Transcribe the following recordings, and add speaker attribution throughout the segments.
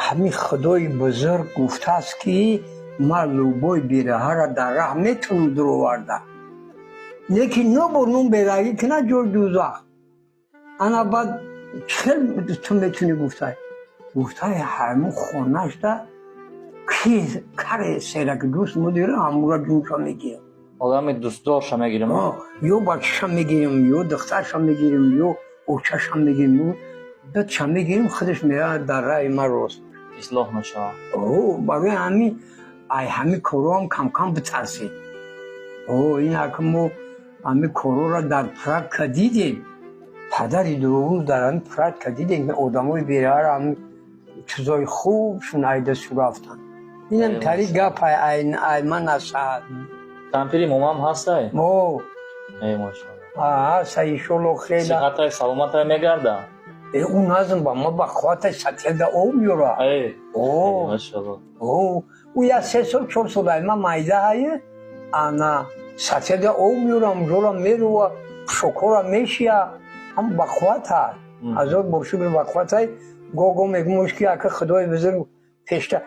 Speaker 1: همین خدای بزرگ گفته است که من لوبای بیره را در راه میتونم در آوردم لیکن نون بیرایی که نه جور دوزخ انا بعد چل تو میتونی گفته همون خونش ده که کار سیرک دوست مدیره همون را جونشا میگیرم
Speaker 2: آدم دوست دارشا میگیرم
Speaker 1: یا بچه‌شا میگیریم یا دخترشا میگیریم یا اوچه‌شا میگیریم دادشا میگیریم خودش میره در راه ما روست
Speaker 2: اصلاح نشه
Speaker 1: برای همین کارو هم کم کم بترسید این که ما همین کارو را در پراگ دیدیم پدری دروغون در همین پراگ دیدیم که آدمای بیره را همین چیزای خوبشون ایده سو رفتن اینم تری گپ من نصحت
Speaker 2: تنفیری مامام هسته؟ ای ماشاءالله
Speaker 1: هست ایشالله خیلی
Speaker 2: صحت سلامت میگرده؟
Speaker 1: اون نازم با ما بخواهد سطح ده او میوره
Speaker 2: ماشاءالله
Speaker 1: او یا 3 سال 4 سال ما مایده های انا سطح ده او میورم جورم میرو شکر میشیه هم بخواهد هست از اون برشو بر بخواهد های گو میگم مشکی که خدای بزرگ پیشته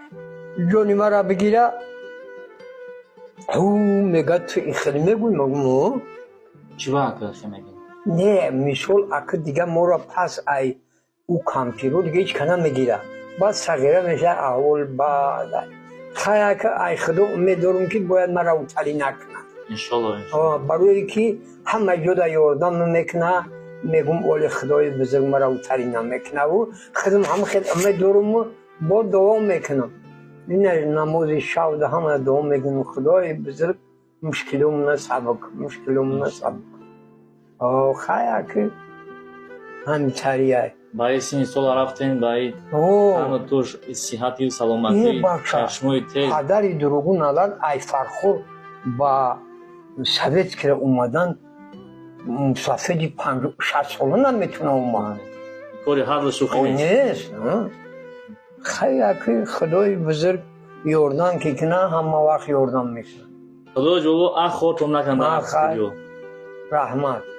Speaker 1: جونی مرا بگیره او میگه تو این خیلی میگوی مگم
Speaker 2: چی باید که میگی؟
Speaker 1: نه مثال اگه دیگه ما را پس ای او کامپیرو دیگه هیچ کنه میگیره بعد صغیره میشه اول بعد خیلی که ای خدا امید دارم که باید مرا اوتالی نکنه
Speaker 2: انشالله
Speaker 1: برای که همه جدا یاردم میکنه میگم اولی خدای بزرگ مرا اوتالی نمیکنه و خودم هم خیلی امید دارم با دوام میکنم این نماز شب ده همه دوام میکنم خدای بزرگ مشکلم نسبک خیلی که همین تریه
Speaker 2: برای سین سال رفتین برای همه توش صحتی و سلامتی چشمای تیز
Speaker 1: پدری دروغون الان ای فرخور با سویت که اومدن مسافری 50-60 ساله نمیتونه اومد
Speaker 2: کاری هر شوخی
Speaker 1: نیست خیلی که خدای بزرگ یاردن که نه همه وقت یاردن میشه
Speaker 2: خدا جلو اخواتون نکنه
Speaker 1: رحمت